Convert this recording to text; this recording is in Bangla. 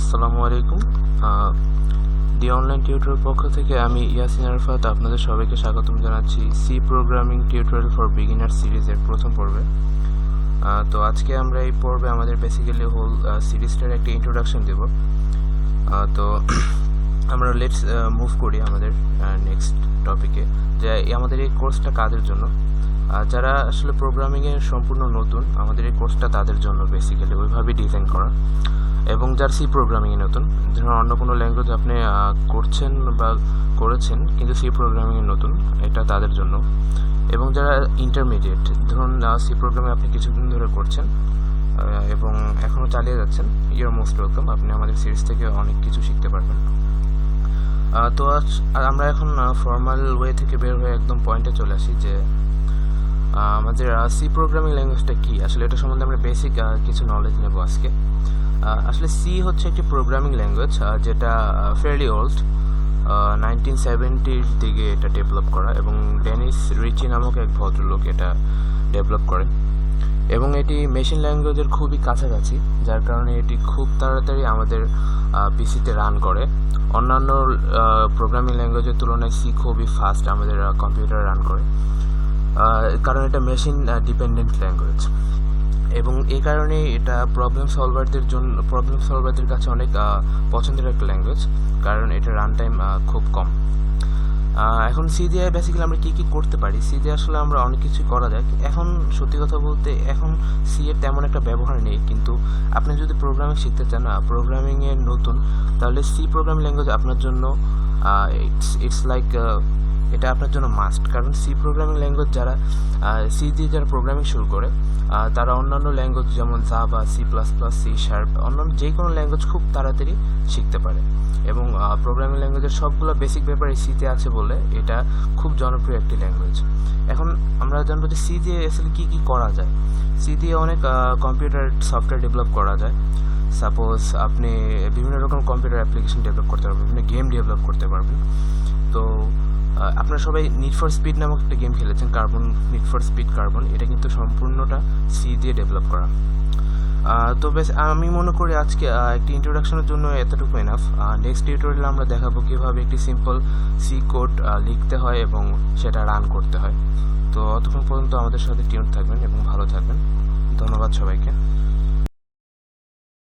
আসসালামু আলাইকুম। দি অনলাইন টিউটরের পক্ষ থেকে আমি ইয়াসিন আরফাত আপনাদের সবাইকে স্বাগতম জানাচ্ছি C programming tutorial for beginner সিরিজের প্রথম পর্বে। তো আজকে আমরা এই পর্বে আমাদের বেসিক্যালি হোল সিরিজটার একটা ইন্ট্রোডাকশন দেব। তো আমরা লেটস মুভ করি আমাদের নেক্সট টপিকে, যে আমাদের এই কোর্সটা কাদের জন্য। যারা আসলে প্রোগ্রামিংয়ের সম্পূর্ণ নতুন, আমাদের এই কোর্সটা তাদের জন্য বেসিক্যালি ওইভাবেই ডিজাইন করা। এবং যার সি প্রোগ্রামিংয়ে নতুন, ধরুন অন্য কোনো ল্যাঙ্গুয়েজ আপনি করছেন বা করেছেন কিন্তু সি প্রোগ্রামিংয়ে নতুন, এটা তাদের জন্য। এবং যারা ইন্টারমিডিয়েট, ধরুন সি প্রোগ্রামে আপনি কিছুদিন ধরে করছেন এবং এখনও চালিয়ে যাচ্ছেন, ইউর মোস্ট ওয়েলকাম। আপনি আমাদের সিরিজ থেকে অনেক কিছু শিখতে পারবেন। তো আমরা এখন ফর্মাল ওয়ে থেকে বের হয়ে একদম পয়েন্টে চলে আসি, যে আমাদের সি প্রোগ্রামিং ল্যাঙ্গুয়েজটা কী, আসলে এটা সম্বন্ধে আমরা বেসিক কিছু নলেজ নেব আজকে। আসলে সি হচ্ছে একটি প্রোগ্রামিং ল্যাঙ্গুয়েজ যেটা ফেয়ারলি ওল্ড, 1970-র দিকে এটা ডেভেলপ করা, এবং ডেনিস রিচি নামক এক ভদ্রলোক এটা ডেভেলপ করে। এবং এটি মেশিন ল্যাঙ্গুয়েজের খুবই কাছাকাছি, যার কারণে এটি খুব তাড়াতাড়ি আমাদের পিসিতে রান করে। অন্যান্য প্রোগ্রামিং ল্যাঙ্গুয়েজের তুলনায় সি খুবই ফাস্ট আমাদের কম্পিউটারে রান করে, কারণ এটা মেশিন ডিপেন্ডেন্ট ল্যাঙ্গুয়েজ। এবং এই কারণে এটা প্রবলেম সলভারদের কাছে অনেক পছন্দের একটা ল্যাঙ্গুয়েজ, কারণ এটা রান টাইম খুব কম। এখন সি দিয়ে বেসিক্যালি আমরা কী কী করতে পারি, সি দিয়ে আসলে আমরা অনেক কিছুই করা যায়। এখন সত্যি কথা বলতে এখন সি এর তেমন একটা ব্যবহার নেই, কিন্তু আপনি যদি প্রোগ্রামিং শিখতে চান, প্রোগ্রামিংয়ের নতুন, তাহলে সি প্রোগ্রামিং ল্যাঙ্গুয়েজ আপনার জন্য ইটস লাইক এটা আপনার জন্য মাস্ট। কারণ সি প্রোগ্রামিং ল্যাঙ্গুয়েজ যারা সি দিয়ে যারা প্রোগ্রামিং শুরু করে, তারা অন্যান্য ল্যাঙ্গুয়েজ যেমন Java, C plus plus, C sharp, অন্যান্য যে কোনো ল্যাঙ্গুয়েজ খুব তাড়াতাড়ি শিখতে পারে। এবং প্রোগ্রামিং ল্যাঙ্গুয়েজের সবগুলো বেসিক ব্যাপার এই সিতে আছে বলে এটা খুব জনপ্রিয় একটি ল্যাঙ্গুয়েজ। এখন আমরা জানবো যে সি দিয়ে আসলে কী কী করা যায়। সি দিয়ে অনেক কম্পিউটার সফটওয়্যার ডেভেলপ করা যায়। সাপোজ আপনি বিভিন্ন রকম কম্পিউটার অ্যাপ্লিকেশন ডেভেলপ করতে পারবেন, বিভিন্ন গেম ডেভেলপ করতে পারবেন। তো আপনারা সবাই নিড ফর স্পিড নামক একটা গেম খেলেছেন, নিড ফর স্পিড কার্বন, এটা কিন্তু সম্পূর্ণটা সি দিয়ে ডেভেলপ করা। তো বেশ, আমি মনে করি আজকে একটি ইন্ট্রোডাকশনের জন্য এতটুকু এনাফ। নেক্সট টিউটোরিয়ালে আমরা দেখাবো কীভাবে একটি সিম্পল সি কোড লিখতে হয় এবং সেটা রান করতে হয়। তো অতক্ষণ পর্যন্ত আমাদের সাথে টিউন থাকবেন এবং ভালো থাকবেন। ধন্যবাদ সবাইকে।